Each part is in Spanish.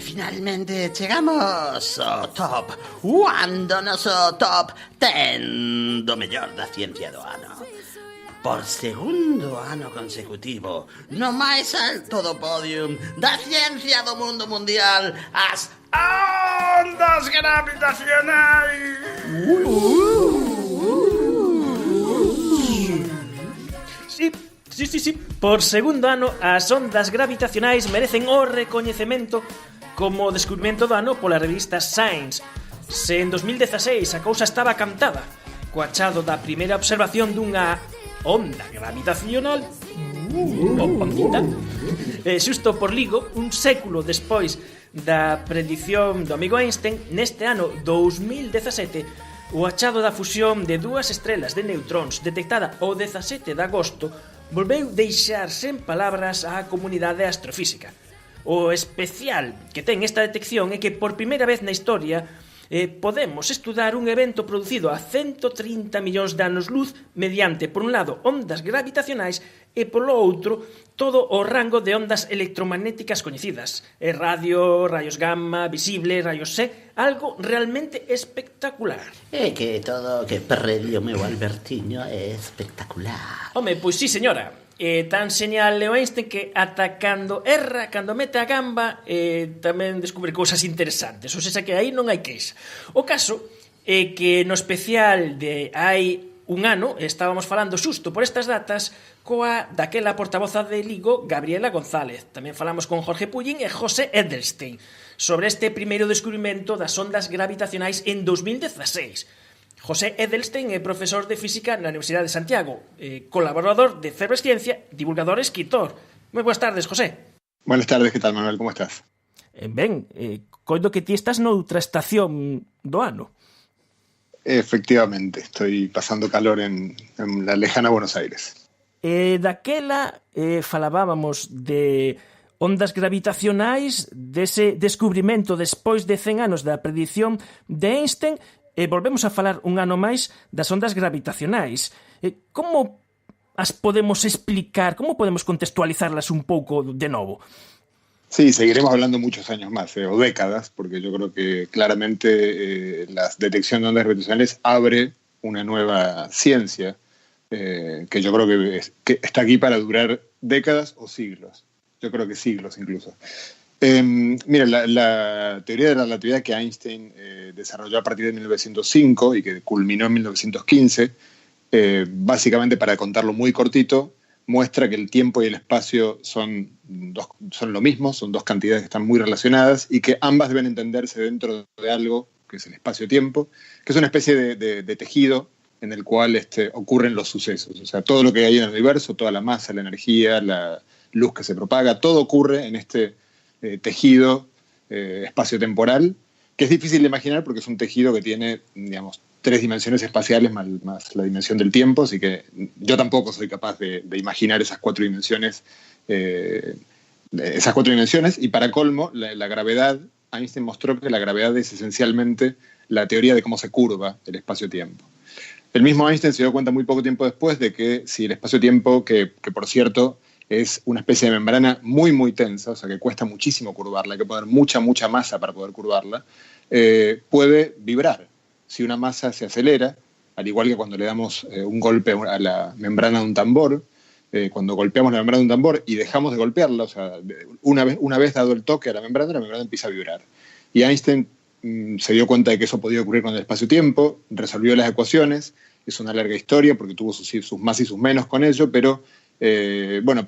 finalmente chegamos ao top 1 do noso top 10 do mellor da ciencia do ano. Por segundo ano consecutivo, no máis alto do podium da ciencia do mundo mundial, as ondas gravitacionais. Sí. Por segundo ano, as ondas gravitacionais merecen o recoñecemento como descubrimento do ano pola revista Science. Se en 2016 a cousa estaba cantada, co achado da primeira observación dunha onda gravitacional, xusto por ligo, un século despois da predición do amigo Einstein, neste ano 2017, o achado da fusión de dúas estrelas de neutróns detectada o 17 de agosto volveu deixar sen palabras á comunidade astrofísica. O especial que ten esta detección é que por primeira vez na historia podemos estudar un evento producido a 130 millóns de anos luz mediante, por un lado, ondas gravitacionais e, polo outro, todo o rango de ondas electromagnéticas coñecidas. Radio, rayos gamma, visible, rayos C, algo realmente espectacular. É que todo o que predi o meu Albertiño é espectacular. Home, pois sí, señora. Tan señal Leo Einstein que ata cando erra, cando mete a gamba, tamén descubre cousas interesantes. O sea que aí non hai queixa. O caso é que no especial de hai un ano estábamos falando xusto por estas datas coa daquela portavoza de Ligo, Gabriela González. Tamén falamos con Jorge Pullín e José Edelstein sobre este primeiro descubrimento das ondas gravitacionais en 2016. José Edelstein é profesor de física na Universidade de Santiago, colaborador de Ciencia, divulgador e escritor. Moi boas tardes, José. Buenas tardes, que tal, Manuel? Como estás? Ben, coido que ti estás noutra estación do ano. Efectivamente, estoy pasando calor en la lejana Buenos Aires. Daquela falábamos de ondas gravitacionais, dese descubrimento despois de 100 anos da predición de Einstein, e volvemos a falar un ano máis das ondas gravitacionais. Como as podemos explicar, como podemos contextualizarlas un pouco de novo? Sí, seguiremos hablando muchos años más, o décadas, porque yo creo que claramente la detección de ondas gravitacionales abre una nueva ciencia que yo creo que está aquí para durar décadas o siglos. Yo creo que siglos incluso. Mira, la teoría de la relatividad que Einstein desarrolló a partir de 1905 y que culminó en 1915, básicamente, para contarlo muy cortito, muestra que el tiempo y el espacio son lo mismo, son dos cantidades que están muy relacionadas y que ambas deben entenderse dentro de algo que es el espacio-tiempo, que es una especie de tejido en el cual ocurren los sucesos. O sea, todo lo que hay en el universo, toda la masa, la energía, la luz que se propaga, todo ocurre en este tejido espacio-temporal, que es difícil de imaginar porque es un tejido que tiene, digamos, 3 dimensiones espaciales más la dimensión del tiempo, así que yo tampoco soy capaz de imaginar esas 4 dimensiones, y para colmo, la gravedad, Einstein mostró que la gravedad es esencialmente la teoría de cómo se curva el espacio-tiempo. El mismo Einstein se dio cuenta muy poco tiempo después de que si el espacio-tiempo, que por cierto es una especie de membrana muy, muy tensa, o sea que cuesta muchísimo curvarla, hay que poner mucha masa para poder curvarla, puede vibrar. Si una masa se acelera, al igual que cuando le damos un golpe a la membrana de un tambor, cuando golpeamos la membrana de un tambor y dejamos de golpearla, o sea, una vez dado el toque a la membrana empieza a vibrar. Y Einstein se dio cuenta de que eso podía ocurrir con el espacio-tiempo, resolvió las ecuaciones, es una larga historia porque tuvo sus más y sus menos con ello, pero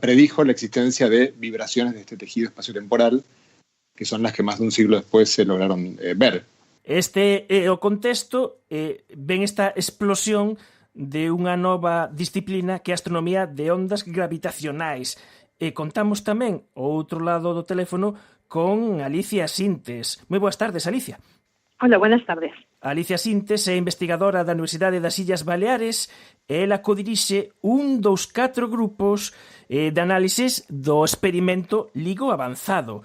predijo la existencia de vibraciones de este tejido espaciotemporal, que son las que más de un siglo después se lograron ver. Este é o contexto, ven esta explosión de unha nova disciplina que é a astronomía de ondas gravitacionais. Contamos tamén o outro lado do teléfono con Alicia Sintes. Moi boas tardes, Alicia. Hola, buenas tardes. Alicia Sintes é investigadora da Universidade das Illas Baleares e ela codirixe un dos 4 grupos de análises do experimento LIGO avanzado.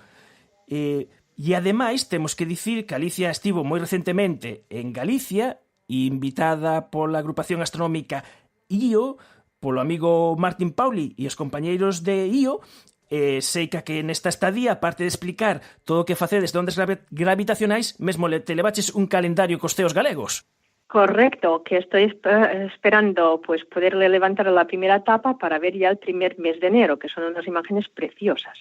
E ademais temos que dicir que Alicia estivo moi recentemente en Galicia, invitada pola agrupación astronómica IO, polo amigo Martín Pauli e os compañeiros de IO, sei que nesta estadía, aparte de explicar todo o que facedes de ondas gravitacionais, mesmo te levaches un calendario cos ceos galegos. Correcto, que estoy esperando pues poderle levantar a la primera etapa para ver ya el primer mes de enero, que son unas imágenes preciosas.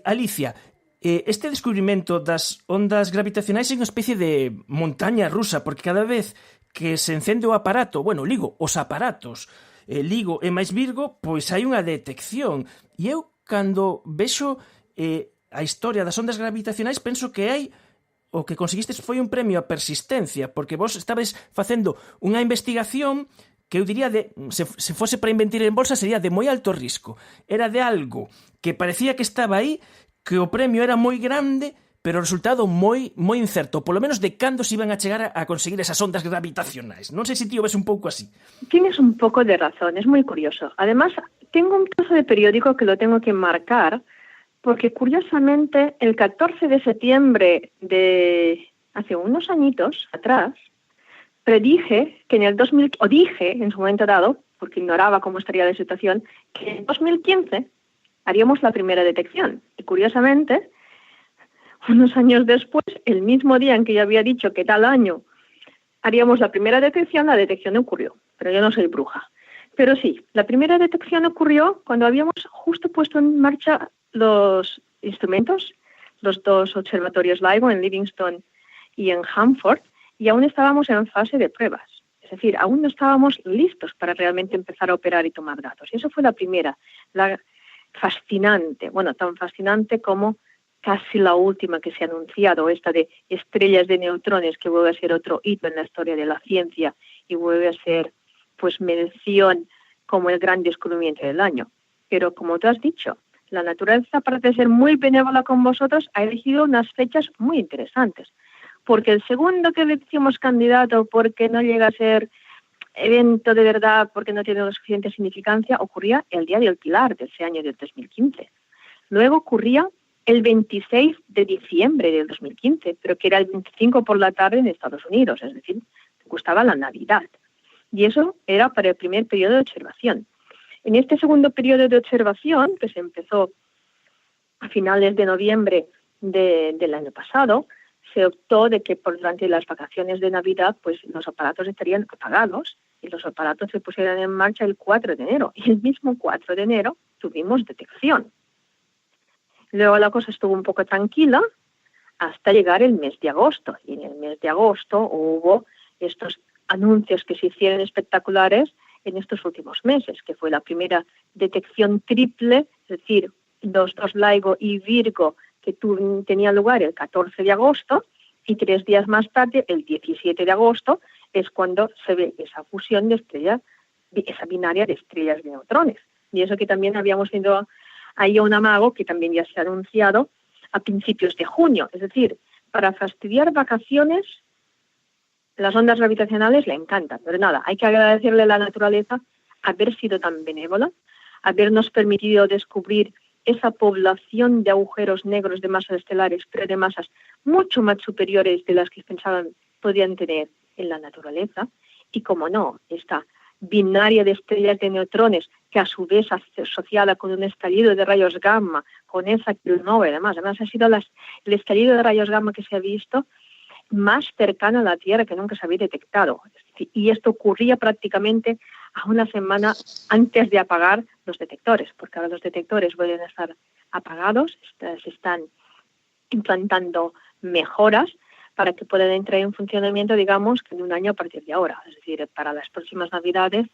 Alicia, este descubrimento das ondas gravitacionais é unha especie de montaña rusa, porque cada vez que se encende o aparato, os aparatos, LIGO e máis Virgo, pois hai unha detección. E eu, cando vexo a historia das ondas gravitacionais, penso que hai o que conseguistes foi un premio a persistencia, porque vos estabais facendo unha investigación que eu diría se fose para invertir en bolsa sería de moi alto risco. Era de algo que parecía que estaba aí, que o premio era moi grande, pero o resultado moi incerto, polo menos de cando se iban a chegar a conseguir esas ondas gravitacionais. Non sei se ti o ves un pouco así. Tienes un poco de razón, es muy curioso. Además, tengo un trozo de periódico que lo tengo que marcar, porque curiosamente el 14 de septiembre de hace unos añitos atrás, dije en su momento dado, porque ignoraba cómo estaría la situación, que en 2015 haríamos la primera detección. Y curiosamente, unos años después, el mismo día en que yo había dicho que tal año haríamos la primera detección, la detección ocurrió. Pero yo no soy bruja. Pero sí, la primera detección ocurrió cuando habíamos justo puesto en marcha los instrumentos, los dos observatorios LIGO en Livingston y en Hanford, y aún estábamos en fase de pruebas. Es decir, aún no estábamos listos para realmente empezar a operar y tomar datos. Y eso fue la primera, la fascinante, tan fascinante como casi la última que se ha anunciado, esta de estrellas de neutrones, que vuelve a ser otro hito en la historia de la ciencia y vuelve a ser mención como el gran descubrimiento del año. Pero como tú has dicho, la naturaleza parece ser muy benévola con vosotros, ha elegido unas fechas muy interesantes, porque el segundo que le decimos candidato, porque no llega a ser evento de verdad, porque no tiene la suficiente significancia, ocurría el Día del Pilar de ese año del 2015. Luego ocurría el 26 de diciembre del 2015, pero que era el 25 por la tarde en Estados Unidos, es decir, gustaba la Navidad. Y eso era para el primer periodo de observación. En este segundo periodo de observación, que se empezó a finales de noviembre del año pasado, se optó de que durante las vacaciones de Navidad pues los aparatos estarían apagados y los aparatos se pusieran en marcha el 4 de enero. Y el mismo 4 de enero tuvimos detección. Luego la cosa estuvo un poco tranquila hasta llegar el mes de agosto. Y en el mes de agosto hubo estos anuncios que se hicieron espectaculares en estos últimos meses, que fue la primera detección triple, es decir, los dos LIGO y Virgo, que tenían lugar el 14 de agosto, y 3 días más tarde, el 17 de agosto, es cuando se ve esa fusión de estrellas, esa binaria de estrellas de neutrones. Y eso que también habíamos tenido ahí un amago, que también ya se ha anunciado a principios de junio. Es decir, para fastidiar vacaciones, las ondas gravitacionales le encantan, pero nada, hay que agradecerle a la naturaleza haber sido tan benévola, habernos permitido descubrir esa población de agujeros negros de masas estelares, pero de masas mucho más superiores de las que pensaban podían tener en la naturaleza, y como no, esta binaria de estrellas de neutrones, que a su vez asociada con un estallido de rayos gamma, con esa kilonova, además ha sido el estallido de rayos gamma que se ha visto más cercano a la Tierra que nunca se había detectado. Y esto ocurría prácticamente a una semana antes de apagar los detectores, porque ahora los detectores vuelven a estar apagados, se están implantando mejoras para que puedan entrar en funcionamiento, digamos, en un año a partir de ahora, es decir, para las próximas Navidades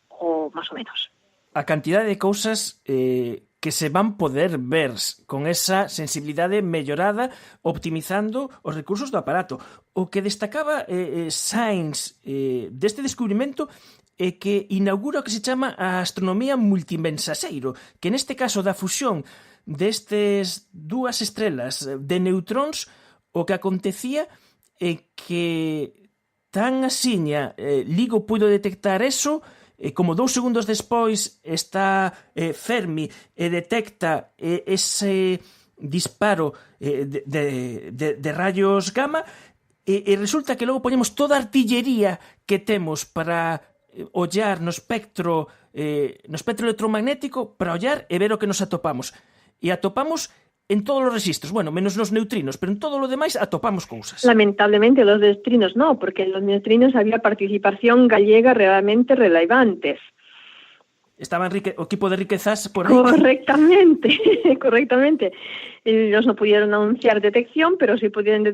o más o menos. A cantidad de cousas que se van poder ver con esa sensibilidade mellorada, optimizando os recursos do aparato. O que destacaba Science deste descubrimento é que inaugura o que se chama a astronomía multimensaxeiro, que neste caso da fusión destes dúas estrelas de neutróns, o que acontecía é que tan asiña LIGO puido detectar eso, como 2 segundos despois está Fermi e detecta ese disparo de rayos gamma, e resulta que logo poñemos toda a artillería que temos para ollar no espectro electromagnético para ollar e ver o que nos atopamos. E atopamos en todos os registros, bueno, menos nos neutrinos, pero en todo lo demais atopamos cousas. Lamentablemente los neutrinos no, porque en los neutrinos había participación gallega realmente relevantes. Estaba o equipo de Riquezas por ahí. Correctamente, correctamente. Ellos no pudieron anunciar detección, pero sí pudieron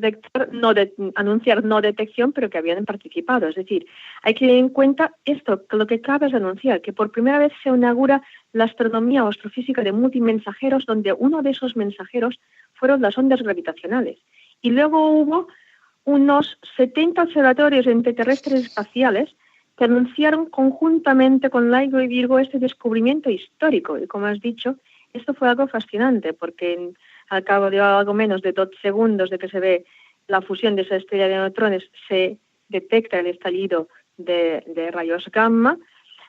anunciar no detección, pero que habían participado. Es decir, hay que tener en cuenta esto, que lo que acabas de anunciar, que por primera vez se inaugura la astronomía o astrofísica de multimensajeros, donde uno de esos mensajeros fueron las ondas gravitacionales. Y luego hubo unos 70 observatorios terrestres espaciales que anunciaron conjuntamente con LIGO y Virgo este descubrimiento histórico. Y como has dicho, esto fue algo fascinante, porque al cabo de algo menos de 2 segundos de que se ve la fusión de esa estrella de neutrones, se detecta el estallido de rayos gamma.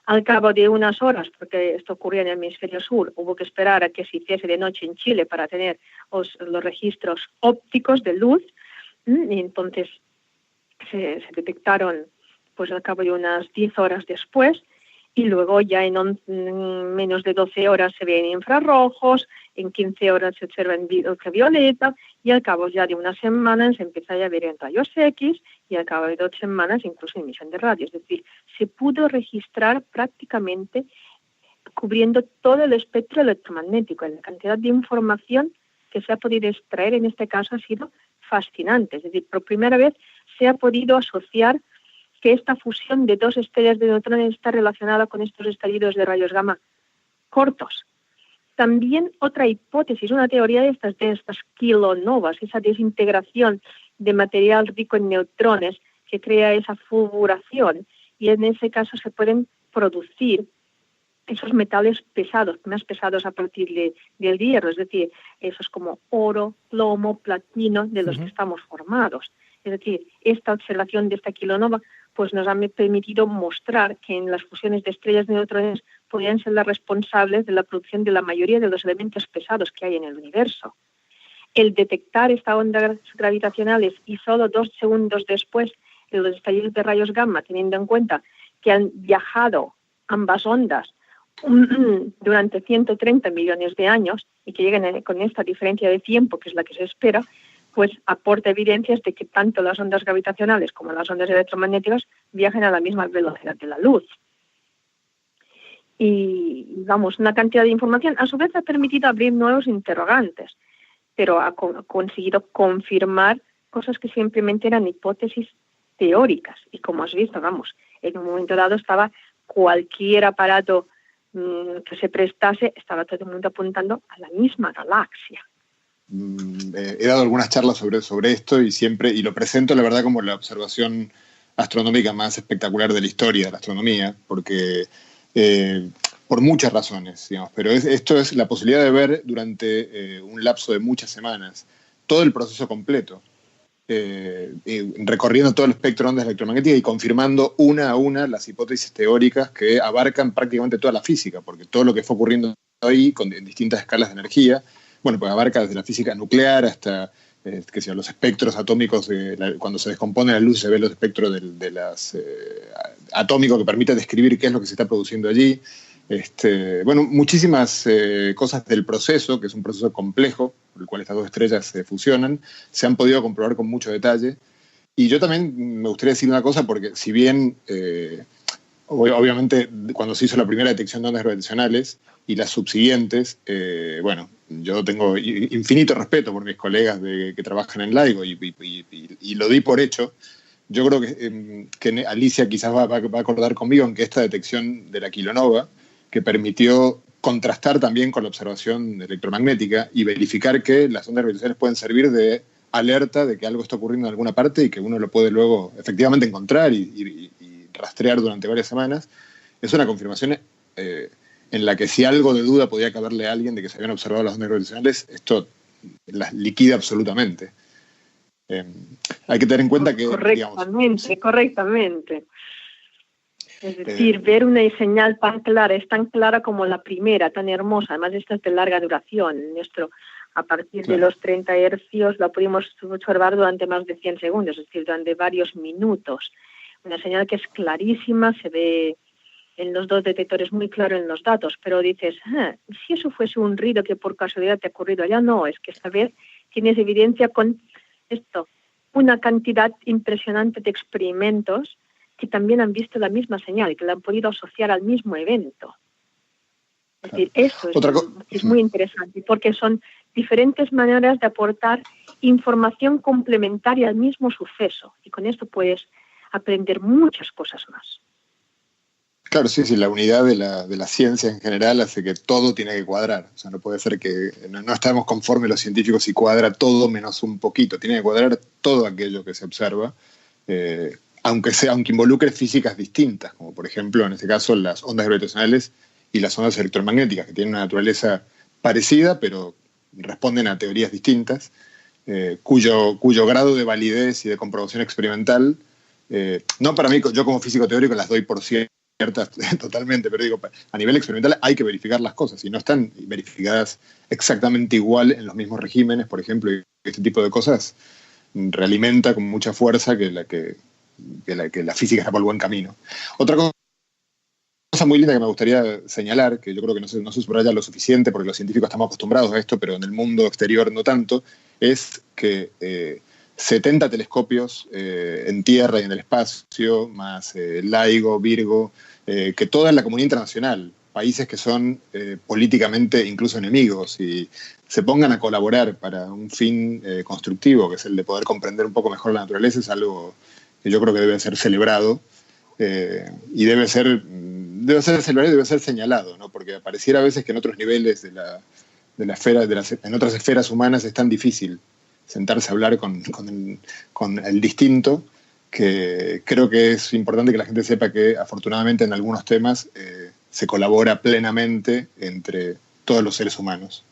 Al cabo de unas horas, porque esto ocurría en el hemisferio sur, hubo que esperar a que se hiciese de noche en Chile para tener los registros ópticos de luz, y entonces se detectaron pues al cabo de unas 10 horas después, y luego ya en menos de 12 horas se ven infrarrojos, en 15 horas se observa en ultravioleta, y al cabo ya de una semana se empieza a ver en rayos X, y al cabo de 2 semanas incluso en emisión de radio. Es decir, se pudo registrar prácticamente cubriendo todo el espectro electromagnético. La cantidad de información que se ha podido extraer en este caso ha sido fascinante. Es decir, por primera vez se ha podido asociar que esta fusión de 2 estrellas de neutrones está relacionada con estos estallidos de rayos gamma cortos. También otra hipótesis, una teoría de estas kilonovas, esa desintegración de material rico en neutrones que crea esa fulguración, y en ese caso se pueden producir esos metales pesados, más pesados a partir del hierro, es decir, esos como oro, plomo, platino, de los que estamos formados. Es decir, esta observación de esta kilonova pues nos ha permitido mostrar que en las fusiones de estrellas de neutrones podrían ser las responsables de la producción de la mayoría de los elementos pesados que hay en el universo. El detectar estas ondas gravitacionales y solo 2 segundos después de los estallidos de rayos gamma, teniendo en cuenta que han viajado ambas ondas durante 130 millones de años y que llegan con esta diferencia de tiempo, que es la que se espera, pues aporta evidencias de que tanto las ondas gravitacionales como las ondas electromagnéticas viajan a la misma velocidad de la luz. Y, vamos, una cantidad de información. A su vez ha permitido abrir nuevos interrogantes, pero ha conseguido confirmar cosas que simplemente eran hipótesis teóricas. Y como has visto, vamos, en un momento dado estaba cualquier aparato que se prestase, estaba todo el mundo apuntando a la misma galaxia. He dado algunas charlas sobre esto y lo presento, la verdad, como la observación astronómica más espectacular de la historia de la astronomía, porque por muchas razones, digamos, pero esto es la posibilidad de ver durante un lapso de muchas semanas todo el proceso completo, recorriendo todo el espectro de ondas electromagnéticas y confirmando una a una las hipótesis teóricas que abarcan prácticamente toda la física, porque todo lo que fue ocurriendo ahí en distintas escalas de energía, bueno, pues abarca desde la física nuclear hasta los espectros atómicos, cuando se descompone la luz se ve los espectros atómicos que permiten describir qué es lo que se está produciendo allí. Bueno, muchísimas cosas del proceso, que es un proceso complejo, por el cual estas 2 estrellas se fusionan, se han podido comprobar con mucho detalle. Y yo también me gustaría decir una cosa, porque si bien, obviamente, cuando se hizo la primera detección de ondas gravitacionales y las subsiguientes, bueno, yo tengo infinito respeto por mis colegas que trabajan en LIGO y lo di por hecho. Yo creo que Alicia quizás va a acordar conmigo en que esta detección de la kilonova, que permitió contrastar también con la observación electromagnética y verificar que las ondas gravitacionales pueden servir de alerta de que algo está ocurriendo en alguna parte y que uno lo puede luego efectivamente encontrar y rastrear durante varias semanas, es una confirmación en la que si algo de duda podía caberle a alguien de que se habían observado las ondas gravitacionales, esto las liquida absolutamente. Hay que tener en cuenta que... Correctamente. Es decir, ver una señal tan clara, es tan clara como la primera, tan hermosa, además esta es de larga duración. A partir de los 30 hercios la pudimos observar durante más de 100 segundos, es decir, durante varios minutos. una señal que es clarísima, se ve en los dos detectores muy claro en los datos, pero dices, si eso fuese un ruido que por casualidad te ha ocurrido allá, no, es que esta vez tienes evidencia con esto, una cantidad impresionante de experimentos que también han visto la misma señal, que la han podido asociar al mismo evento. Es decir, eso es muy interesante, porque son diferentes maneras de aportar información complementaria al mismo suceso, y con esto puedes aprender muchas cosas más. Claro, sí, la unidad de la ciencia en general hace que todo tiene que cuadrar. O sea, no puede ser que no estamos conformes los científicos si cuadra todo menos un poquito. Tiene que cuadrar todo aquello que se observa, aunque involucre físicas distintas, como por ejemplo, en este caso, las ondas gravitacionales y las ondas electromagnéticas, que tienen una naturaleza parecida, pero responden a teorías distintas, cuyo grado de validez y de comprobación experimental, no para mí, yo como físico teórico las doy por ciertas totalmente, pero digo, a nivel experimental hay que verificar las cosas, y no están verificadas exactamente igual en los mismos regímenes, por ejemplo, y este tipo de cosas realimenta con mucha fuerza que la física está por el buen camino. Otra cosa muy linda que me gustaría señalar, que yo creo que no se subraya lo suficiente porque los científicos estamos acostumbrados a esto, pero en el mundo exterior no tanto, es que 70 telescopios en tierra y en el espacio, más LIGO, Virgo, que toda la comunidad internacional, países que son políticamente incluso enemigos, y se pongan a colaborar para un fin constructivo, que es el de poder comprender un poco mejor la naturaleza, es algo que yo creo que debe ser celebrado, y debe ser celebrado y debe ser señalado, ¿no? Porque pareciera a veces que en otros niveles de la esfera, en otras esferas humanas es tan difícil sentarse a hablar con el distinto, que creo que es importante que la gente sepa que afortunadamente en algunos temas se colabora plenamente entre todos los seres humanos.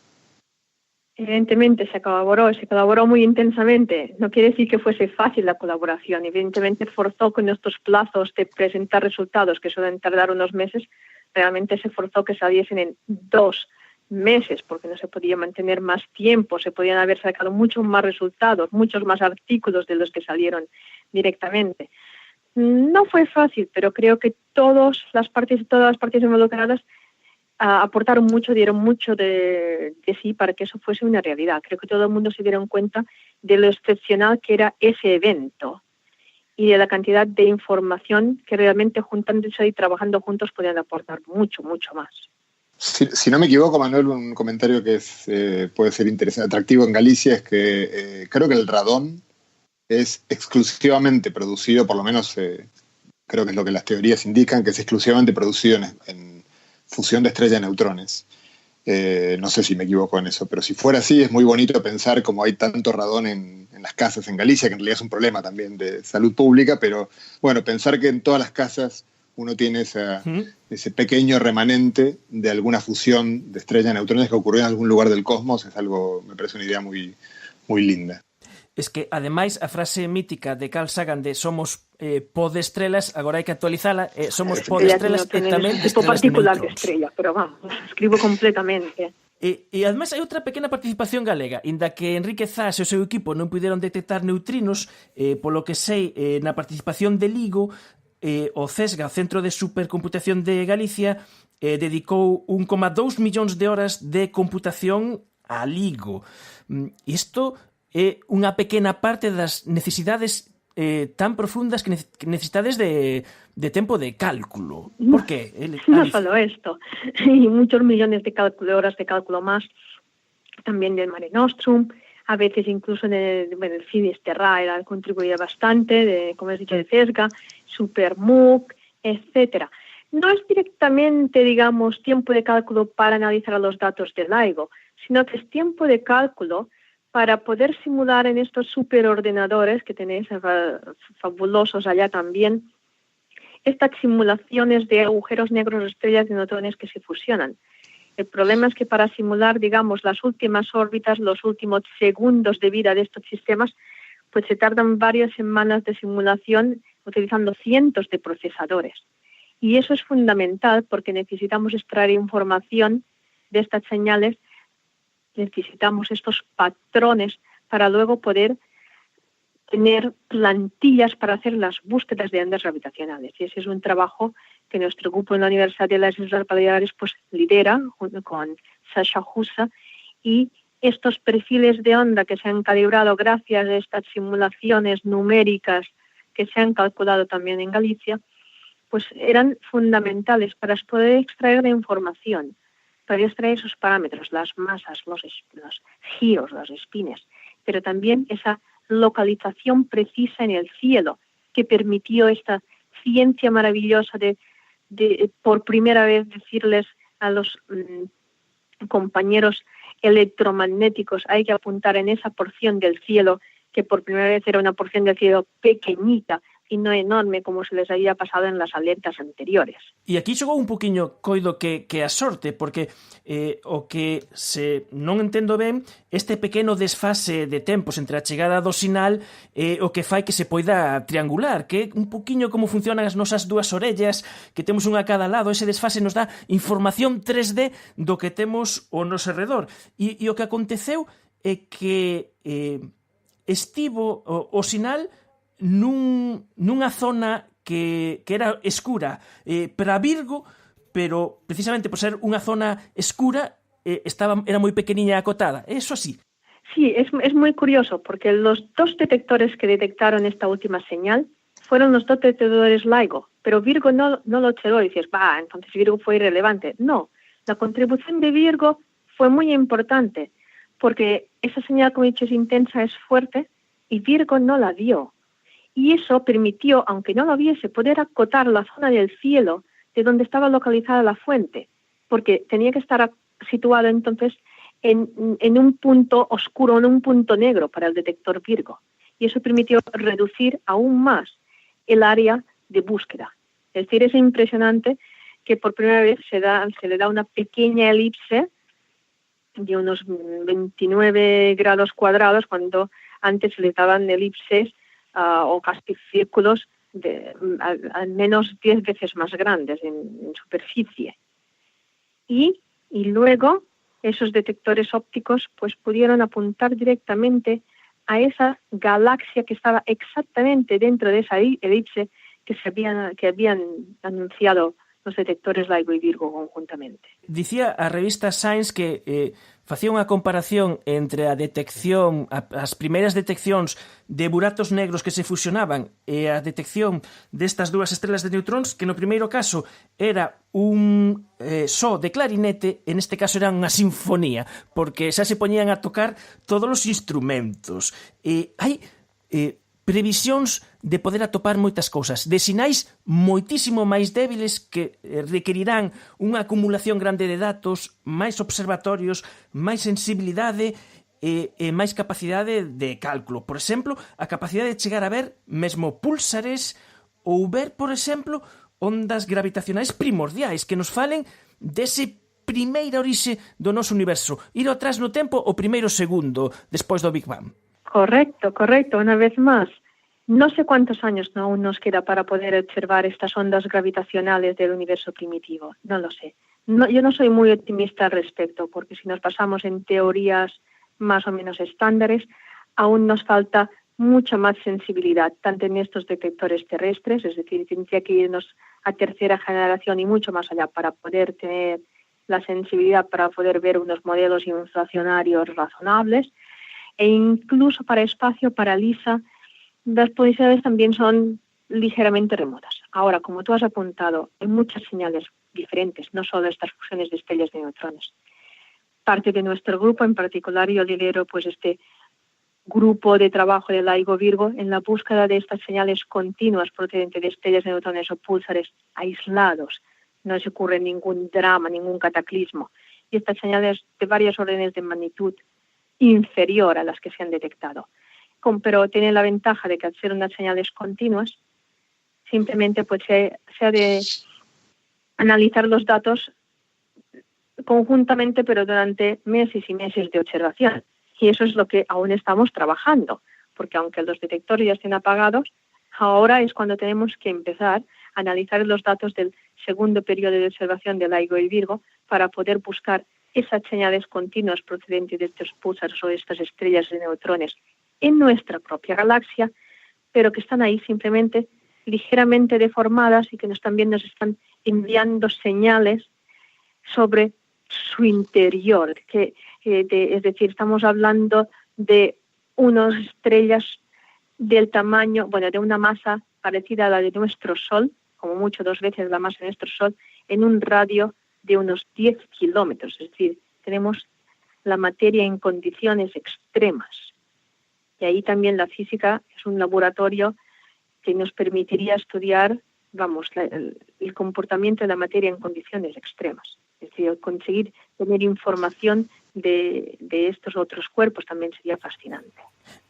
Evidentemente se colaboró muy intensamente. No quiere decir que fuese fácil la colaboración. Evidentemente forzó con estos plazos de presentar resultados que suelen tardar unos meses, realmente se forzó que saliesen en 2 meses, porque no se podía mantener más tiempo, se podían haber sacado muchos más resultados, muchos más artículos de los que salieron directamente. No fue fácil, pero creo que todas las partes involucradas aportaron mucho, dieron mucho de sí para que eso fuese una realidad. Creo que todo el mundo se dieron cuenta de lo excepcional que era ese evento y de la cantidad de información que realmente juntándose y trabajando juntos podían aportar mucho, mucho más. Si no me equivoco, Manuel, un comentario que puede ser interesante, atractivo en Galicia, es que creo que el radón es exclusivamente producido, por lo menos creo que es lo que las teorías indican, que es exclusivamente producido en fusión de estrella de neutrones. No sé si me equivoco en eso, pero si fuera así, es muy bonito pensar cómo hay tanto radón en las casas en Galicia, que en realidad es un problema también de salud pública, pero bueno, pensar que en todas las casas uno tiene ese pequeño remanente de alguna fusión de estrella de neutrones que ocurrió en algún lugar del cosmos, es algo, me parece una idea muy, muy linda. Es que, ademais, a frase mítica de Carl Sagan de somos podestrelas, agora hai que actualizala, somos podestrelas e tamén tipo estrelas particular de de estrella, pero vamos, escribo completamente. E ademais hai outra pequena participación galega, inda que Enrique Zas e o seu equipo non puderon detectar neutrinos, polo que sei, na participación de LIGO, o CESGA, o Centro de Supercomputación de Galicia, dedicou 1,2 millóns de horas de computación a LIGO. Isto é unha pequena parte das necesidades tan profundas que necesitades de tempo de cálculo. ¿Por qué? No solo esto, y muchos millones de horas de cálculo más, también del Mare Nostrum, a veces incluso en el Finisterrae contribuía bastante, como has dicho, de CESGA, SuperMOOC, etcétera. No es directamente, digamos, tiempo de cálculo para analizar los datos del LIGO, sino que es tiempo de cálculo para poder simular en estos superordenadores que tenéis fabulosos allá también, estas simulaciones de agujeros negros, estrellas de neutrones que se fusionan. El problema es que para simular, digamos, las últimas órbitas, los últimos segundos de vida de estos sistemas, pues se tardan varias semanas de simulación utilizando cientos de procesadores. Y eso es fundamental porque necesitamos extraer información de estas señales, necesitamos estos patrones para luego poder tener plantillas para hacer las búsquedas de ondas gravitacionales. Y ese es un trabajo que nuestro grupo en la Universidad de las Islas Baleares pues lidera junto con Sasha Husa, y estos perfiles de onda que se han calibrado gracias a estas simulaciones numéricas que se han calculado también en Galicia, pues eran fundamentales para poder extraer la información, para extraer esos parámetros, las masas, los giros, los espines, pero también esa localización precisa en el cielo que permitió esta ciencia maravillosa de por primera vez decirles a los compañeros electromagnéticos, hay que apuntar en esa porción del cielo, que por primera vez era una porción del cielo pequeñita e non enorme como se les había pasado en las alertas anteriores. E aquí xogou un poquinho coido que a sorte, porque o que se non entendo ben, este pequeno desfase de tempos entre a chegada do sinal e o que fai que se poida triangular, que é un poquinho como funcionan as nosas dúas orellas, que temos unha a cada lado. Ese desfase nos dá información 3D do que temos ao noso redor. E o que aconteceu é que estivo o sinal nunha zona que era escura para Virgo, pero precisamente por ser unha zona escura era moi pequeniña e acotada. ¿Eso así? Sí, es muy curioso, porque los dos detectores que detectaron esta última señal fueron los dos detectores LIGO, pero Virgo no lo chegó y dices, entonces Virgo fue irrelevante. No, la contribución de Virgo fue muy importante, porque esa señal, como he dicho, es intensa, es fuerte, y Virgo no la vio. Y eso permitió, aunque no lo viese, poder acotar la zona del cielo de donde estaba localizada la fuente, porque tenía que estar situado entonces en un punto oscuro, en un punto negro para el detector Virgo. Y eso permitió reducir aún más el área de búsqueda. Es decir, es impresionante que por primera vez se le da una pequeña elipse de unos 29 grados cuadrados, cuando antes se le daban elipses o casi círculos al menos 10 veces más grandes en superficie. Y luego esos detectores ópticos pues pudieron apuntar directamente a esa galaxia que estaba exactamente dentro de esa elipse que habían anunciado los detectores LIGO y Virgo conjuntamente. Dicía a revista Science que facía unha comparación entre a detección, as primeiras deteccións de buratos negros que se fusionaban e a detección destas dúas estrelas de neutróns, que no primeiro caso era un só de clarinete, en este caso era unha sinfonía, porque xa se poñían a tocar todos os instrumentos. Hai previsións de poder atopar moitas cousas, de sinais moitísimo máis débiles que requerirán unha acumulación grande de datos, máis observatorios, máis sensibilidade e máis capacidade de cálculo. Por exemplo, a capacidade de chegar a ver mesmo púlsares ou ver, por exemplo, ondas gravitacionais primordiais que nos falen dese primeira orixe do noso universo, ir atrás no tempo o primeiro segundo despois do Big Bang. Correcto, una vez más. No sé cuántos años aún nos queda para poder observar estas ondas gravitacionales del universo primitivo, no lo sé. Yo no soy muy optimista al respecto, porque si nos basamos en teorías más o menos estándares, aún nos falta mucha más sensibilidad, tanto en estos detectores terrestres, es decir, tendría que irnos a tercera generación y mucho más allá para poder tener la sensibilidad para poder ver unos modelos inflacionarios razonables, e incluso para espacio, para LISA, las posibilidades también son ligeramente remotas. Ahora, como tú has apuntado, hay muchas señales diferentes, no solo estas fusiones de estrellas de neutrones. Parte de nuestro grupo, en particular, yo lidero pues este grupo de trabajo de LIGO Virgo en la búsqueda de estas señales continuas procedentes de estrellas de neutrones o púlsares aislados. No se ocurre ningún drama, ningún cataclismo. Y estas señales de varias órdenes de magnitud inferior a las que se han detectado. Pero tiene la ventaja de que al ser unas señales continuas, simplemente pues se ha de analizar los datos conjuntamente, pero durante meses y meses de observación. Y eso es lo que aún estamos trabajando, porque aunque los detectores ya estén apagados, ahora es cuando tenemos que empezar a analizar los datos del segundo periodo de observación de LIGO y Virgo para poder buscar esas señales continuas procedentes de estos púlsares o de estas estrellas de neutrones en nuestra propia galaxia, pero que están ahí simplemente ligeramente deformadas y que también nos están enviando señales sobre su interior, es decir, estamos hablando de unas estrellas del tamaño, de una masa parecida a la de nuestro Sol, como mucho 2 veces la masa de nuestro Sol, en un radio de unos 10 kilómetros. Es decir, tenemos la materia en condiciones extremas. Y ahí también la física es un laboratorio que nos permitiría estudiar, el comportamiento de la materia en condiciones extremas. Es decir, conseguir tener información de estos outros cuerpos tamén sería fascinante.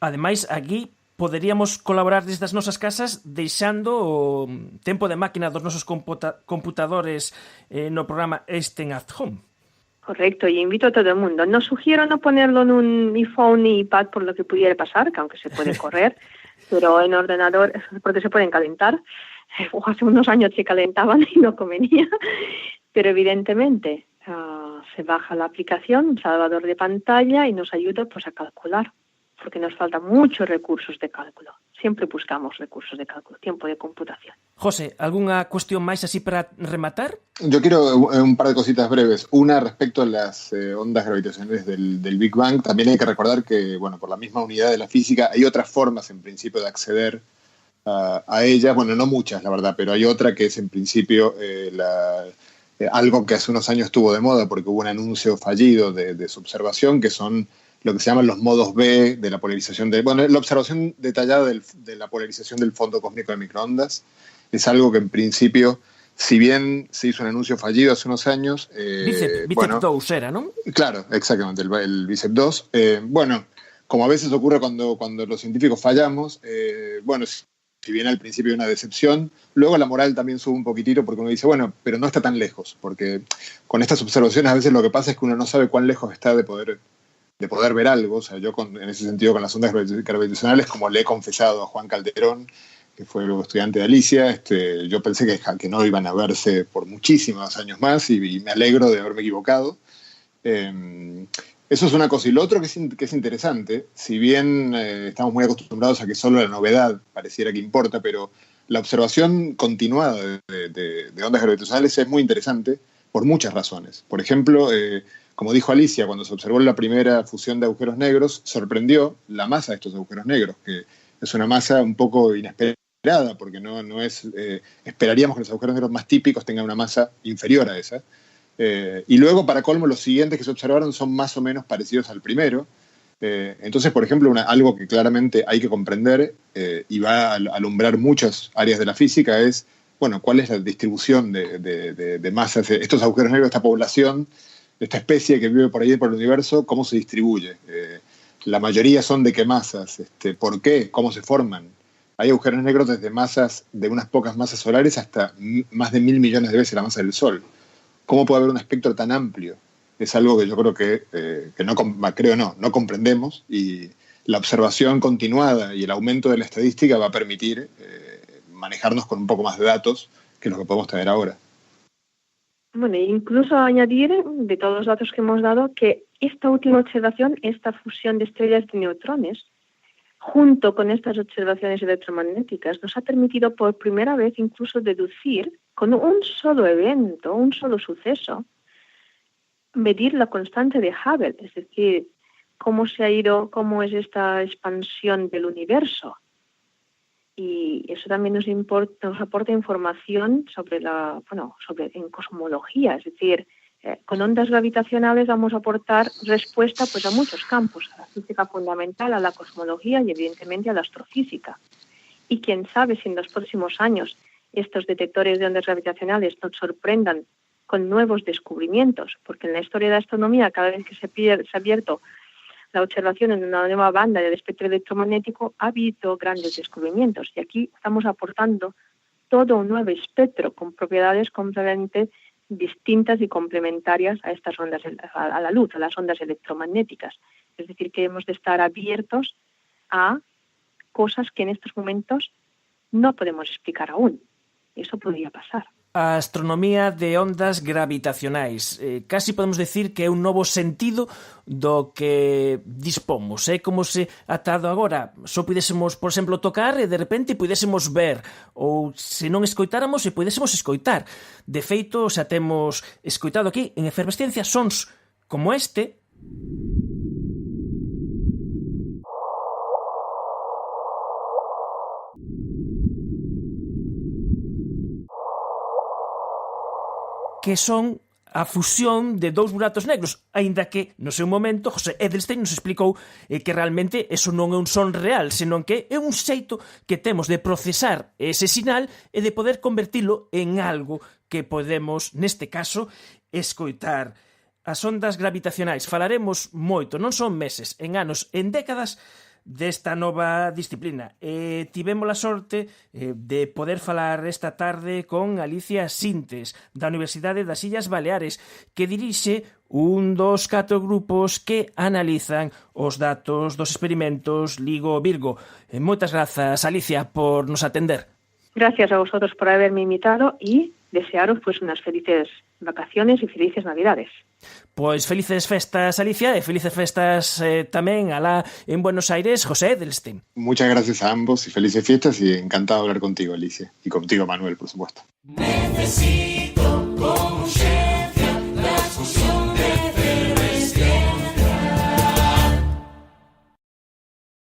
Ademais, aquí poderíamos colaborar desde as nosas casas deixando o tempo de máquina dos nosos computadores no programa Einstein at Home. Correcto, y invito a todo el mundo. No sugiero no ponerlo en un iPhone ni iPad por lo que pudiera pasar, que aunque se puede correr, pero en ordenador, porque se pueden calentar. Hace unos años se calentaban y no convenía, pero evidentemente se baja la aplicación, salvador de pantalla, y nos ayuda a calcular, porque nos faltan muchos recursos de cálculo. Siempre buscamos recursos de cálculo, tiempo de computación. José, ¿alguna cuestión máis así para rematar? Yo quiero un par de cositas breves. Una respecto a las ondas gravitacionales del Big Bang. También hay que recordar que, por la misma unidad de la física, hay otras formas, en principio, de acceder a ellas. No muchas, la verdad, pero hay otra que es, en principio, algo que hace unos años estuvo de moda porque hubo un anuncio fallido de su observación, que son lo que se llaman los modos B de la polarización la observación detallada de la polarización del fondo cósmico de microondas. Es algo que en principio, si bien se hizo un anuncio fallido hace unos años... Bicep 2 era, ¿no? Claro, exactamente, el Bicep 2. Como a veces ocurre cuando los científicos fallamos, si bien al principio hay una decepción, luego la moral también sube un poquitito porque uno dice, pero no está tan lejos, porque con estas observaciones a veces lo que pasa es que uno no sabe cuán lejos está de poder ver algo. O sea, yo en ese sentido con las ondas gravitacionales, como le he confesado a Juan Calderón, que fue luego estudiante de Alicia, yo pensé que no iban a verse por muchísimos años más y me alegro de haberme equivocado. Eso es una cosa. Y lo otro que es interesante, si bien estamos muy acostumbrados a que solo la novedad pareciera que importa, pero la observación continuada de ondas gravitacionales es muy interesante por muchas razones. Por ejemplo, como dijo Alicia, cuando se observó la primera fusión de agujeros negros, sorprendió la masa de estos agujeros negros, que es una masa un poco inesperada, porque no es... esperaríamos que los agujeros negros más típicos tengan una masa inferior a esa. Y luego, para colmo, los siguientes que se observaron son más o menos parecidos al primero. Entonces, por ejemplo, algo que claramente hay que comprender y va a alumbrar muchas áreas de la física es, cuál es la distribución de masas, estos agujeros negros, esta población, esta especie que vive por ahí por el universo, cómo se distribuye. La mayoría son de qué masas, por qué, cómo se forman. Hay agujeros negros desde masas de unas pocas masas solares hasta más de 1.000 millones de veces la masa del Sol. ¿Cómo puede haber un espectro tan amplio? Es algo que yo creo que no comprendemos, y la observación continuada y el aumento de la estadística va a permitir manejarnos con un poco más de datos que lo que podemos tener ahora. Incluso añadir, de todos los datos que hemos dado, que esta última observación, esta fusión de estrellas de neutrones, junto con estas observaciones electromagnéticas, nos ha permitido por primera vez incluso deducir, con un solo evento, un solo suceso, medir la constante de Hubble, es decir, cómo es esta expansión del universo. Y eso también nos aporta información en cosmología, es decir, con ondas gravitacionales vamos a aportar respuesta a muchos campos, a la física fundamental, a la cosmología y evidentemente a la astrofísica. Y quién sabe si en los próximos años estos detectores de ondas gravitacionales nos sorprendan con nuevos descubrimientos, porque en la historia de la astronomía, cada vez que se ha abierto la observación en una nueva banda del espectro electromagnético, ha habido grandes descubrimientos. Y aquí estamos aportando todo un nuevo espectro con propiedades completamente distintas y complementarias a estas ondas, a la luz, a las ondas electromagnéticas. Es decir, que hemos de estar abiertos a cosas que en estos momentos no podemos explicar aún. Eso podría pasar. a astronomía de ondas gravitacionais. Casi podemos decir que é un novo sentido do que dispomos. É como se atado agora só pudésemos, por exemplo, tocar e de repente pudésemos ver, ou se non escoitáramos e pudésemos escoitar. De feito, xa temos escoitado aquí en Efervesciencia sons como este, que son a fusión de dous buratos negros, aínda que, no seu momento, José Edelstein nos explicou que realmente eso non é un son real, senón que é un xeito que temos de procesar ese sinal e de poder convertilo en algo que podemos, neste caso, escoitar. As ondas gravitacionais falaremos moito, non son meses, en anos, en décadas, desta nova disciplina. Tivemos a sorte de poder falar esta tarde con Alicia Sintes, da Universidade das Illas Baleares, que dirixe un dos 4 grupos que analizan os datos dos experimentos LIGO-Virgo. Moitas grazas, Alicia, por nos atender. Gracias a vosotros por haberme invitado y desearos pues unas felices vacaciones y felices Navidades. Pois felices festas, Alicia, e felices festas tamén alá en Buenos Aires, José Edelstein. Muchas gracias a ambos y felices fiestas y encantado de hablar contigo, Alicia. Y contigo, Manuel, por supuesto. Necesito